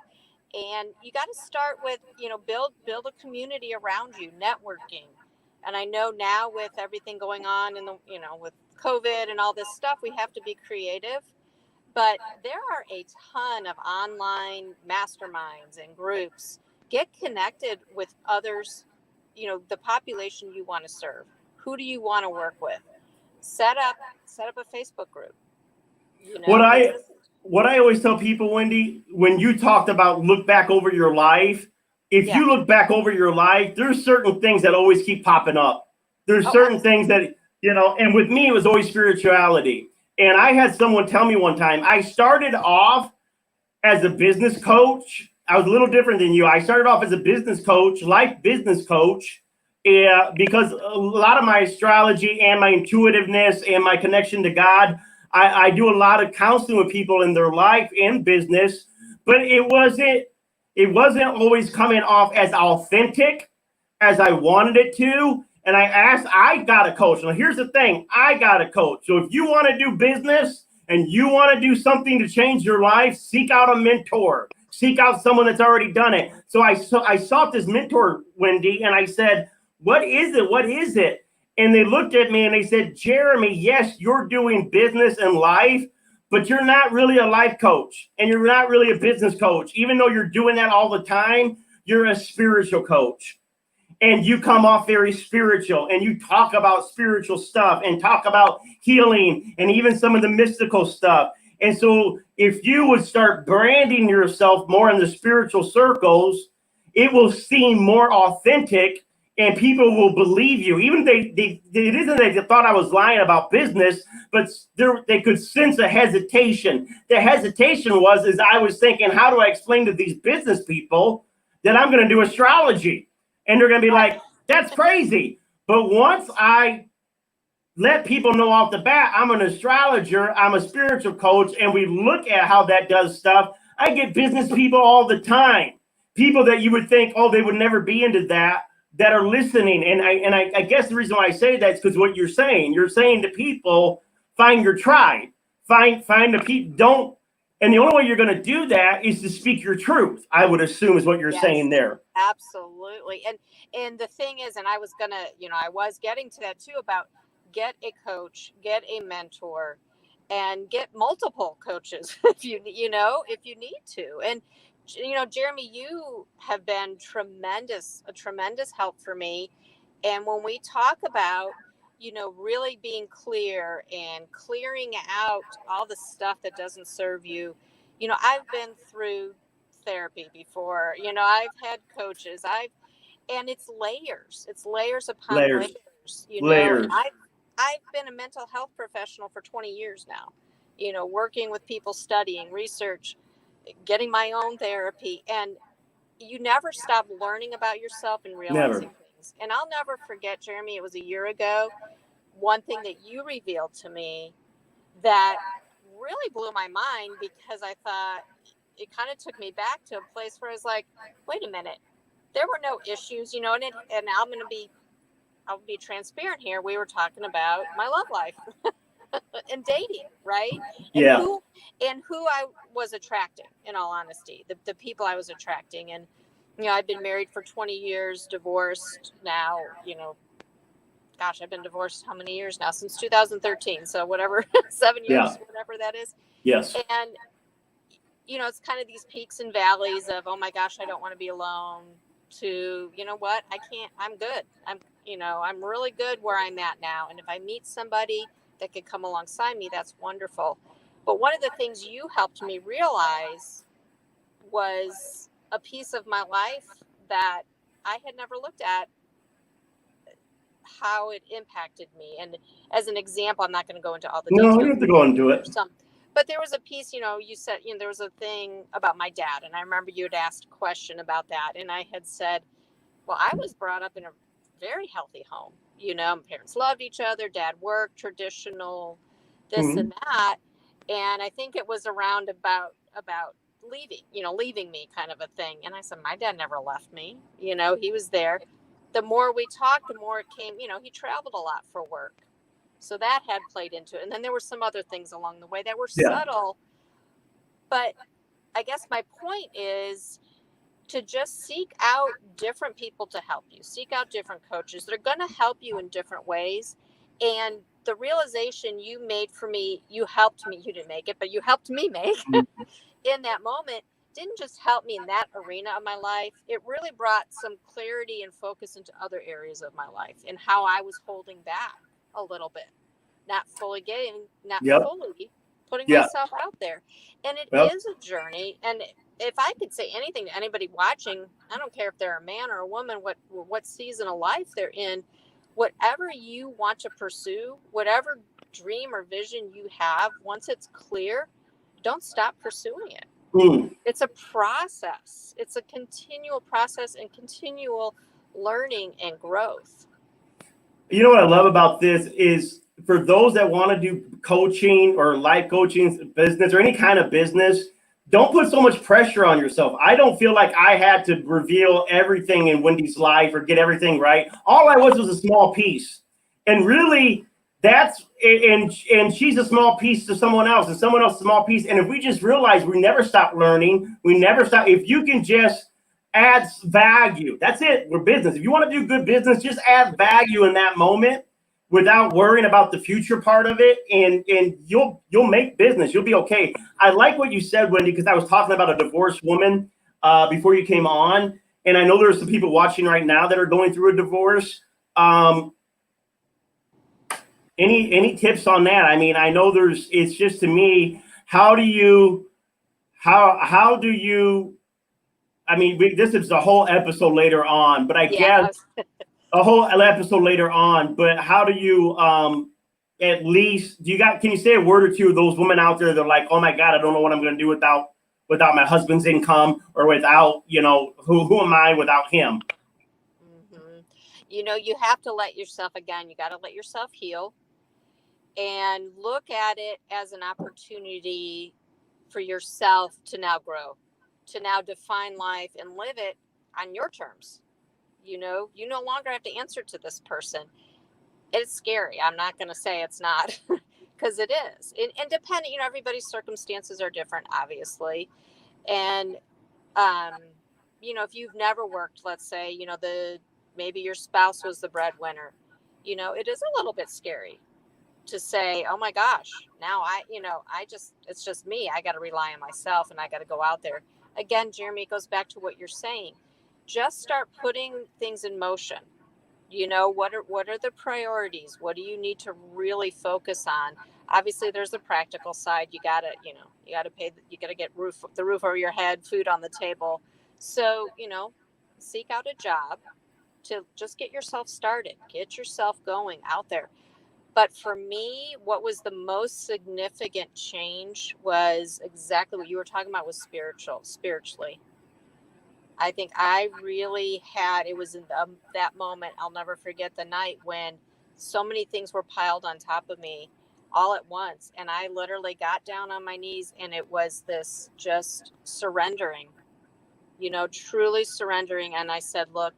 And you got to start with, build a community around you, networking. And I know now with everything going on with COVID and all this stuff, we have to be creative. But there are a ton of online masterminds and groups. Get connected with others, the population you want to serve. Who do you want to work with? Set up a Facebook group. What I always tell people, Wendie, when you talked about look back over your life, if you look back over your life, there's certain things that always keep popping up. There's certain things that, and with me, it was always spirituality. And I had someone tell me one time, I started off as a business coach. I was a little different than you. I started off as a business coach, life business coach, because a lot of my astrology and my intuitiveness and my connection to God, I do a lot of counseling with people in their life and business, but it wasn't always coming off as authentic as I wanted it to. And I got a coach. Now, here's the thing. I got a coach. So if you want to do business and you want to do something to change your life, seek out a mentor. Seek out someone that's already done it. So I sought this mentor, Wendie, and I said, what is it? What is it? And they looked at me and they said, Jeremy, yes, you're doing business and life, but you're not really a life coach and you're not really a business coach. Even though you're doing that all the time, you're a spiritual coach. And you come off very spiritual and you talk about spiritual stuff and talk about healing and even some of the mystical stuff. And so if you would start branding yourself more in the spiritual circles, it will seem more authentic and people will believe you. Even it isn't that they thought I was lying about business, but they could sense a hesitation. The hesitation is I was thinking, how do I explain to these business people that I'm going to do astrology? And they're going to be like, that's crazy. But once I let people know off the bat, I'm an astrologer, I'm a spiritual coach, and we look at how that does stuff, I get business people all the time. People that you would think, oh, they would never be into that are listening. And I guess the reason why I say that is because what you're saying to people, find your tribe, find the people. And the only way you're going to do that is to speak your truth, I would assume is what you're saying there. Absolutely. And the thing is, and I was getting to that too, about get a coach, get a mentor, and get multiple coaches if you need to. And Jeremy, you have been a tremendous help for me. And when we talk about really being clear and clearing out all the stuff that doesn't serve you, I've been through therapy before, I've had coaches, and it's layers upon layers, and I've been a mental health professional for 20 years now, working with people, studying, research, getting my own therapy, and you never stop learning about yourself and realizing things. And I'll never forget, Jeremy, it was a year ago, one thing that you revealed to me that really blew my mind, because I thought it kind of took me back to a place where I was like, wait a minute, there were no issues, and I'll be transparent here. We were talking about my love life and dating, right? And who I was attracting, in all honesty, the people I was attracting. And, I've been married for 20 years, divorced now, gosh, I've been divorced how many years now? Since 2013. So whatever, 7 years, whatever that is. Yes. And, it's kind of these peaks and valleys of, oh my gosh, I don't want to be alone, to, you know what, I can't, I'm good. I'm really good where I'm at now. And if I meet somebody that could come alongside me, that's wonderful. But one of the things you helped me realize was a piece of my life that I had never looked at, how it impacted me. And as an example, I'm not going to go into all the details. No, you have to go into it. But there was a piece, you said, there was a thing about my dad. And I remember you had asked a question about that. And I had said, well, I was brought up in a very healthy home. My parents loved each other. Dad worked, traditional, this and that. And I think it was around about leaving me kind of a thing. And I said, my dad never left me. He was there. The more we talked, the more it came, he traveled a lot for work. So that had played into it. And then there were some other things along the way that were subtle. But I guess my point is to just seek out different people to help you. Seek out different coaches that are going to help you in different ways. And the realization you made for me, you helped me. You didn't make it, but you helped me make in that moment, didn't just help me in that arena of my life. It really brought some clarity and focus into other areas of my life and how I was holding back a little bit, not fully putting myself out there. And it is a journey. And if I could say anything to anybody watching, I don't care if they're a man or a woman, what season of life they're in, whatever you want to pursue, whatever dream or vision you have, once it's clear, don't stop pursuing it. It's a process. It's a continual process and continual learning and growth. You know what I love about this is, for those that want to do coaching or life coaching, business, or any kind of business, don't put so much pressure on yourself. I don't feel like I had to reveal everything in Wendie's life or get everything right. All I was a small piece. And really, and she's a small piece to someone else, and someone else a small piece. And if we just realize we never stop learning, we never stop. If you can just add value, that's it. We're business. If you want to do good business, just add value in that moment without worrying about the future part of it, and you'll make business. You'll be okay. I like what you said, Wendie, because I was talking about a divorced woman before you came on, and I know there's some people watching right now that are going through a divorce. Any tips on that? I mean, I know it's just, to me, how do you, I mean, this is a whole episode later on, but I guess a whole episode later on, but how do you, at least, can you say a word or two of those women out there that are like, oh my God, I don't know what I'm going to do without my husband's income, or without, who am I without him? Mm-hmm. You have to let yourself, again, you got to let yourself heal and look at it as an opportunity for yourself to now grow, to now define life and live it on your terms. You no longer have to answer to this person. It's scary. I'm not going to say it's not. because it is. And depending, everybody's circumstances are different, obviously. And, if you've never worked, let's say, maybe your spouse was the breadwinner, it is a little bit scary to say, oh my gosh, now it's just me. I got to rely on myself and I got to go out there. Again, Jeremy, it goes back to what you're saying. Just start putting things in motion. What are the priorities? What do you need to really focus on? Obviously, there's the practical side. You gotta pay. You gotta get the roof over your head, food on the table. So, seek out a job to just get yourself started, get yourself going out there. But for me, what was the most significant change was exactly what you were talking about, was spiritually. I think I really it was in that moment, I'll never forget the night when so many things were piled on top of me all at once. And I literally got down on my knees, and it was this just surrendering, truly surrendering. And I said, look,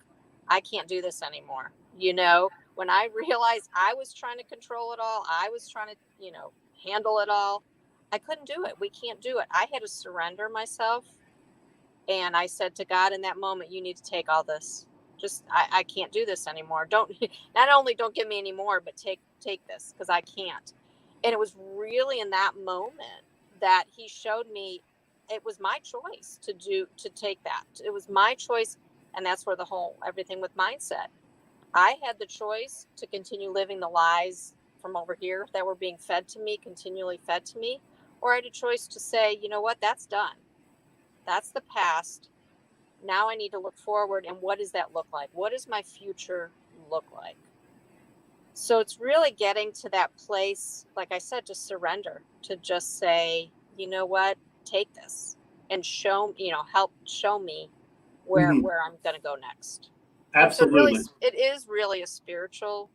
I can't do this anymore. When I realized I was trying to control it all, I was trying to, handle it all, I couldn't do it. We can't do it. I had to surrender myself. And I said to God in that moment, you need to take all this. Just, I can't do this anymore. Not only don't give me any more, but take this, because I can't. And it was really in that moment that he showed me it was my choice to take that. It was my choice. And that's where everything with mindset. I had the choice to continue living the lies from over here that were being continually fed to me, or I had a choice to say, you know what, that's done. That's the past. Now I need to look forward. And what does that look like? What does my future look like? So it's really getting to that place, like I said, to surrender, to just say, you know what, take this and help show me where I'm going to go next. Absolutely. So it is really a spiritual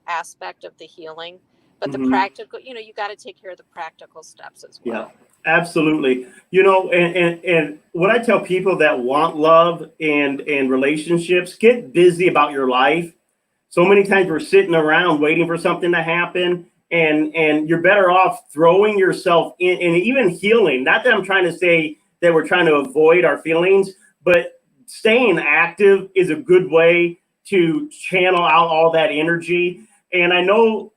aspect of the healing, but the practical, you got to take care of the practical steps as well. Yeah. Absolutely. And what I tell people that want love and relationships, get busy about your life. So many times we're sitting around waiting for something to happen, and you're better off throwing yourself in, and even healing. Not that I'm trying to say that we're trying to avoid our feelings, but staying active is a good way to channel out all that energy. And I know,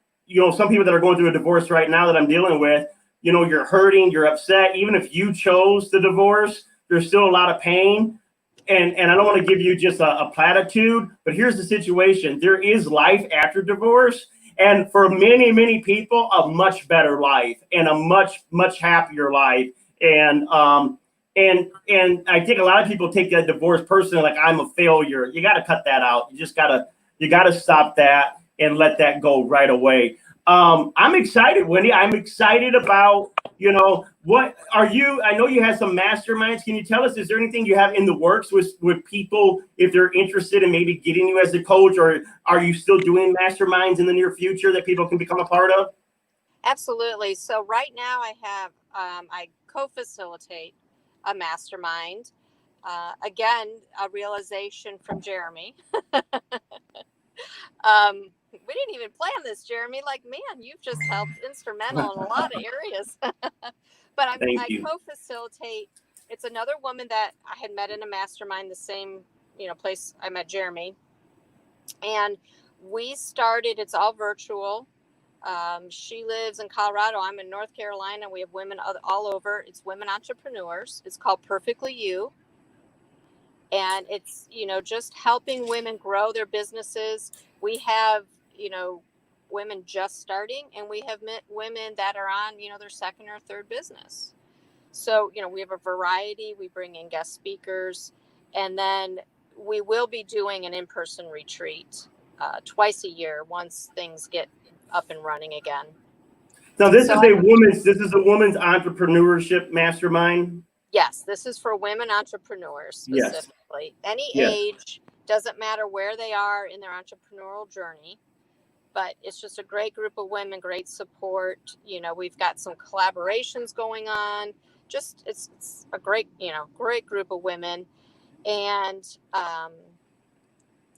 some people that are going through a divorce right now that I'm dealing with, you're hurting, you're upset. Even if you chose the divorce, there's still a lot of pain. And I don't want to give you just a platitude, but here's the situation. There is life after divorce. And for many, many people, a much better life and a much, much happier life. And I think a lot of people take that divorce personally, like I'm a failure. You got to cut that out. You got to stop that and let that go right away. I'm excited, Wendie. I'm excited about, what are you? I know you have some masterminds. Can you tell us, is there anything you have in the works with people if they're interested in maybe getting you as a coach, or are you still doing masterminds in the near future that people can become a part of? Absolutely. So right now I co-facilitate a mastermind. Again, a realization from Jeremy. We didn't even plan this, Jeremy. Like, man, you've just helped instrumental in a lot of areas. But I co-facilitate. It's another woman that I had met in a mastermind, the same, place I met Jeremy. And we started, it's all virtual. She lives in Colorado. I'm in North Carolina. We have women all over. It's women entrepreneurs. It's called Perfectly You. And it's, just helping women grow their businesses. We have, women just starting, and we have women that are on, their second or third business. So, we have a variety. We bring in guest speakers, and then we will be doing an in-person retreat twice a year once things get up and running again. Now, this is a woman's entrepreneurship mastermind. Yes, this is for women entrepreneurs specifically. Yes. Any age, doesn't matter where they are in their entrepreneurial journey, but it's just a great group of women, great support. We've got some collaborations going on. Just it's a great, great group of women. And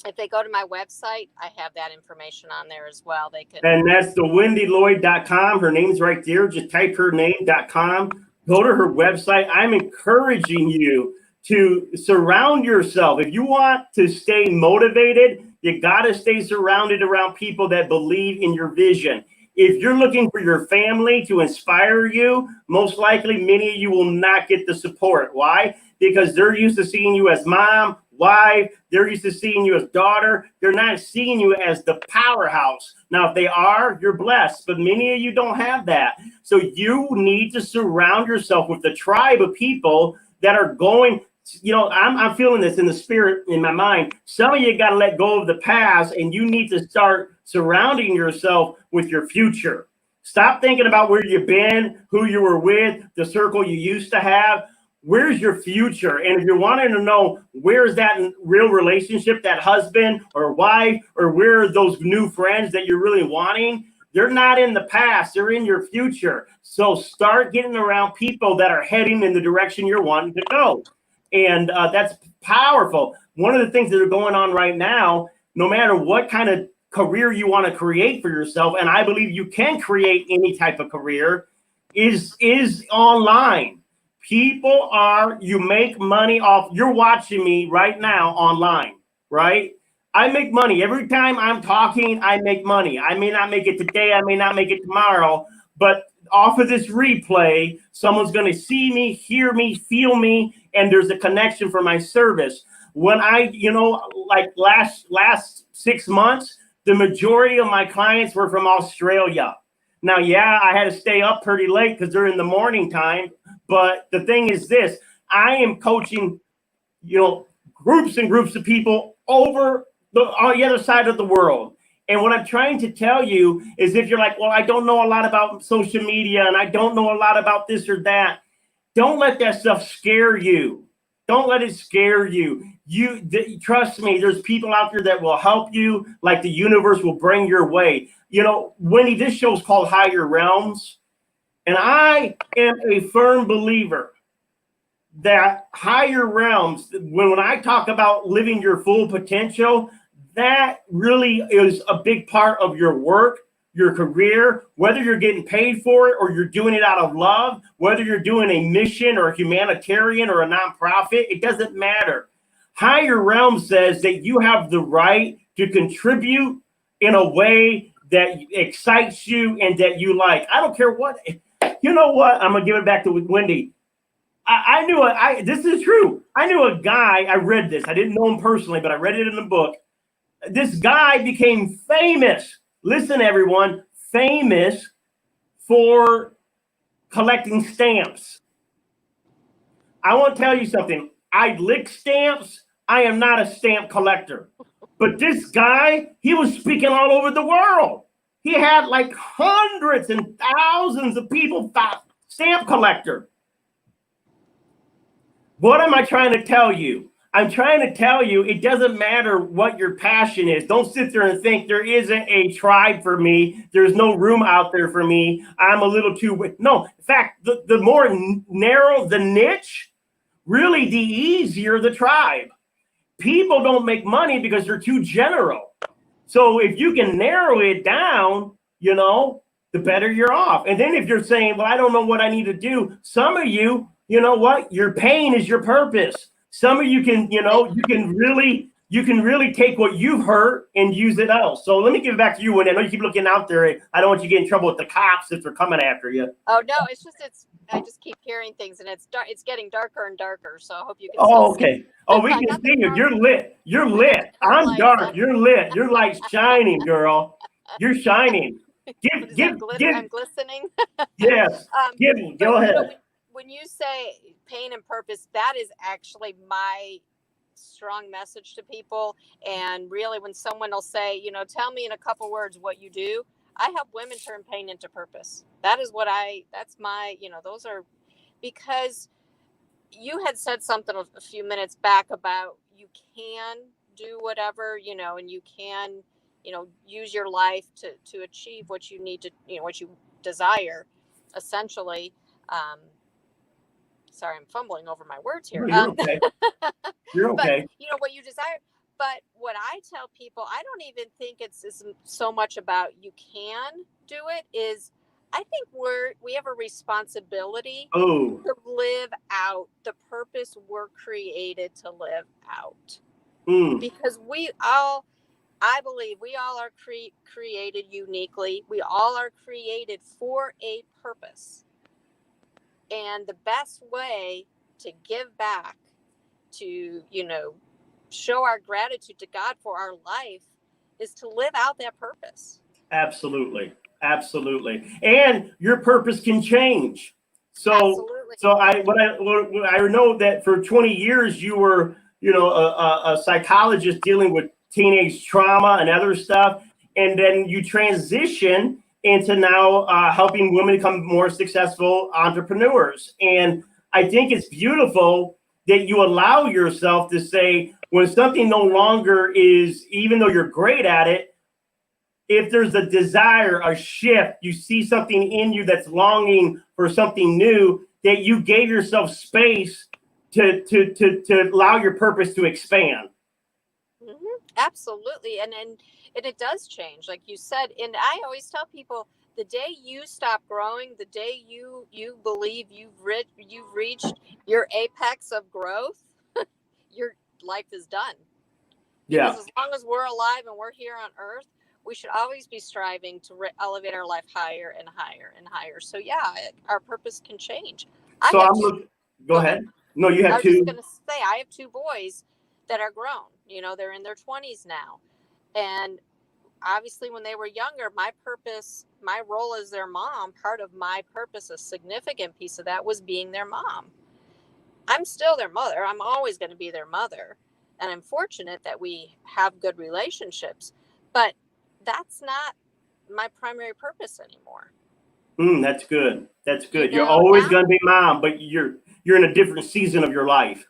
if they go to my website, I have that information on there as well. They can. And that's the WendieLlyoid.com. Her name's right there. Just type her name.com. Go to her website. I'm encouraging you to surround yourself. If you want to stay motivated, you got to stay surrounded around people that believe in your vision. If you're looking for your family to inspire you, most likely many of you will not get the support. Why? Because they're used to seeing you as mom, wife. They're used to seeing you as daughter. They're not seeing you as the powerhouse. Now, if they are, you're blessed, but many of you don't have that. So you need to surround yourself with the tribe of people that are going. I'm feeling this in the spirit, in my mind. Some of you got to let go of the past, and you need to start surrounding yourself with your future. Stop thinking about where you've been, who you were with, the circle you used to have. Where's your future? And if you're wanting to know where's that real relationship, that husband or wife, or where are those new friends that you're really wanting, they're not in the past, they're in your future. So start getting around people that are heading in the direction you're wanting to go. And that's powerful. One of the things that are going on right now, no matter what kind of career you want to create for yourself, and I believe you can create any type of career, is online. You make money off, you're watching me right now online, right? I make money. Every time I'm talking, I make money. I may not make it today, I may not make it tomorrow, but off of this replay, someone's going to see me, hear me, feel me, and there's a connection for my service. When like last 6 months, the majority of my clients were from Australia. Now, yeah, I had to stay up pretty late because they're in the morning time. But the thing is this, I am coaching, groups and groups of people on the other side of the world. And what I'm trying to tell you is, if you're like, well, I don't know a lot about social media and I don't know a lot about this or that, don't let that stuff scare you. Don't let it scare you. Trust me, there's people out there that will help you, like the universe will bring your way. Wendie, this show's called Higher Realms. And I am a firm believer that higher realms, when I talk about living your full potential, that really is a big part of your work, your career, whether you're getting paid for it or you're doing it out of love, whether you're doing a mission or a humanitarian or a nonprofit, it doesn't matter. Higher realm says that you have the right to contribute in a way that excites you and that you like. I don't care what. You know what? I'm going to give it back to Wendie. This is true. I knew a guy, I read this. I didn't know him personally, but I read it in the book. This guy became famous. Listen, everyone, famous for collecting stamps. I want to tell you something. I lick stamps. I am not a stamp collector. But this guy, he was speaking all over the world. He had like hundreds and thousands of people, stamp collector. What am I trying to tell you? I'm trying to tell you it doesn't matter what your passion is. Don't sit there and think there isn't a tribe for me. There's no room out there for me. I'm a little too. No, in fact, the more narrow the niche, really the easier the tribe. People don't make money because they're too general. So if you can narrow it down, the better you're off. And then if you're saying, well, I don't know what I need to do. Some of you, you know what? Your pain is your purpose. Some of you can, you can really take what you've heard and use it else. So let me give it back to you, Wendie. I know you keep looking out there. I don't want you to get in trouble with the cops if they're coming after you. Oh no, I just keep hearing things, and it's getting darker and darker. So I hope you can. Oh, okay. Oh, we can see you. You're lit. You're lit. I'm dark. You're lit. Your light's shining, girl. You're shining. I'm glistening. Yes. Go ahead. When you say pain and purpose, that is actually my strong message to people. And really, when someone will say, tell me in a couple words what you do, I help women turn pain into purpose. That's my, those are, because you had said something a few minutes back about you can do whatever, and you can, use your life to achieve what you need to, what you desire, essentially. Sorry, I'm fumbling over my words here. You're okay. You're okay. But, what you desire. But what I tell people, I don't even think it's so much about you can do it, is I think we have a responsibility Oh, to live out the purpose we're created to live out. mm, Because I believe we all are created uniquely. We all are created for a purpose. And the best way to give back, to, show our gratitude to God for our life, is to live out that purpose. absolutely. Absolutely. And your purpose can change. So, Absolutely. so what I know that for 20 years you were, a psychologist dealing with teenage trauma and other stuff. And then you transition into now helping women become more successful entrepreneurs. And I think it's beautiful that you allow yourself to say, when something no longer is, even though you're great at it, if there's a desire, a shift, you see something in you that's longing for something new, that you gave yourself space to allow your purpose to expand. Mm-hmm. Absolutely. And it does change, like you said. And I always tell people, the day you stop growing, the day you believe you've reached your apex of growth, your life is done. Because Yeah. as long as we're alive and we're here on earth, we should always be striving to elevate our life higher and higher and higher. So yeah, our purpose can change. So go Go ahead. ahead. No, you I have was just two. going to say, I have two boys that are grown. They're in their 20s now. And obviously, when they were younger, my purpose, my role as their mom, part of my purpose, a significant piece of that, was being their mom. I'm still their mother. I'm always going to be their mother. And I'm fortunate that we have good relationships. But that's not my primary purpose anymore. That's good. That's good. You're always Now, going to be mom, but you're in a different season of your life.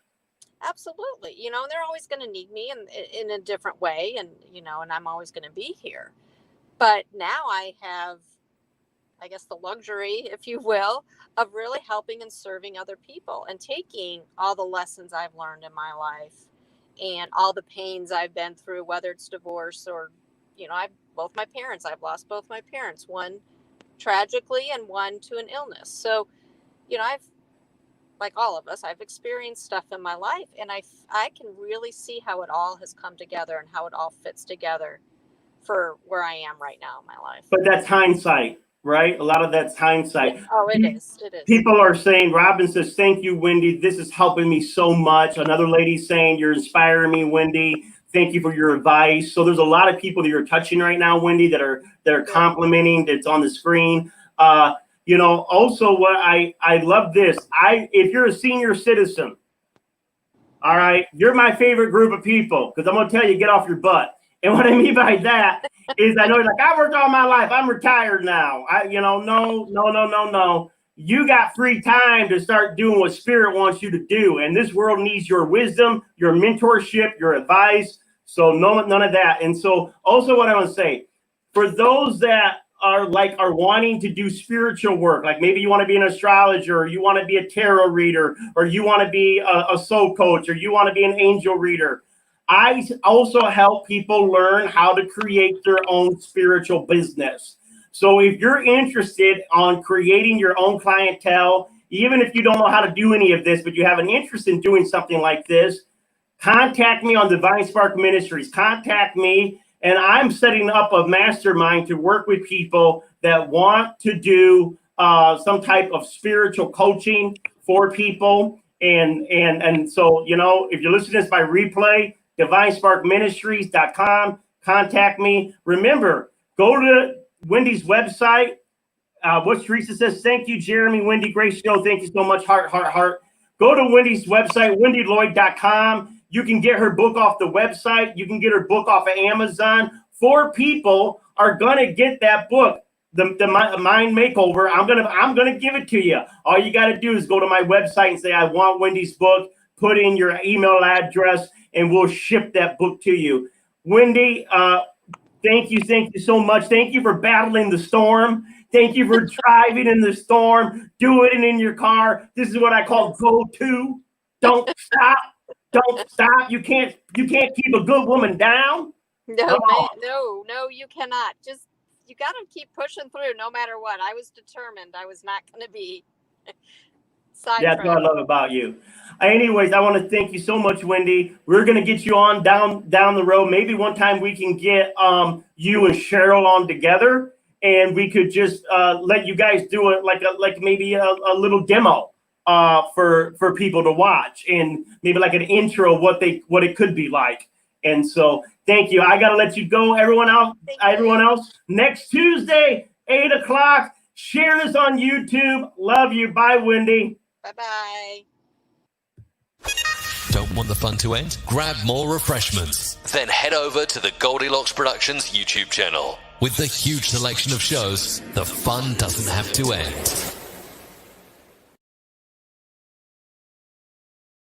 absolutely. And they're always going to need me in a different way. And, and I'm always going to be here. But now I have, I guess, the luxury, if you will, of really helping and serving other people and taking all the lessons I've learned in my life and all the pains I've been through, whether it's divorce or, I've lost both my parents, one tragically and one to an illness. So, I've, like all of us, I've experienced stuff in my life, and I can really see how it all has come together and how it all fits together for where I am right now in my life. But that's hindsight, right? A lot of that's hindsight. Yeah. Oh, it is. It is. People are saying, Robin says, thank you, Wendie. This is helping me so much. Another lady saying, you're inspiring me, Wendie. Thank you for your advice. So there's a lot of people that you're touching right now, Wendie, that are complimenting, that's on the screen. Also what I love this. If you're a senior citizen, all right, you're my favorite group of people, because I'm going to tell you, get off your butt. And what I mean by that is, I know, like, I worked all my life. I'm retired now. No. You got free time to start doing what Spirit wants you to do. And this world needs your wisdom, your mentorship, your advice. So none of that. And so also what I want to say, for those that are wanting to do spiritual work, like maybe you want to be an astrologer, or you want to be a tarot reader, or you want to be a soul coach, or you want to be an angel reader, I also help people learn how to create their own spiritual business. So if you're interested on creating your own clientele, even if you don't know how to do any of this, but you have an interest in doing something like this, contact me on Divine Spark Ministries. Contact me, and I'm setting up a mastermind to work with people that want to do some type of spiritual coaching for people. And so, if you're listening to this by replay, DivineSparkMinistries.com. Contact me. Remember, go to Wendie's website. What Teresa says, thank you, Jeremy, Wendie, great show. Thank you so much. Heart. Go to Wendie's website, WendieLyod.com. You can get her book off the website. You can get her book off of Amazon. 4 people are gonna get that book, the Mind Makeover. I'm gonna give it to you. All you got to do is go to my website and say, I want Wendie's book. Put in your email address, and we'll ship that book to you. Wendie, thank you so much. Thank you for battling the storm. Thank you for driving in the storm, doing it in your car. This is what I call go to. Don't stop. Don't stop. You can't keep a good woman down. No, Come on. man, no, you cannot. Just, you got to keep pushing through no matter what. I was determined. I was not going to be sidetracked. That's what I love about you. Anyways, I want to thank you so much, Wendie. We're going to get you on down the road. Maybe one time we can get you and Cheryl on together, and we could just let you guys do it like maybe a little demo for people to watch, and maybe like an intro of what it could be like. And so thank you. I got to let you go. Everyone else, next Tuesday, 8:00. Share this on YouTube. Love you. Bye, Wendie. Bye-bye. Don't want the fun to end? Grab more refreshments. Then head over to the Goldilocks Productions YouTube channel. With the huge selection of shows, the fun doesn't have to end.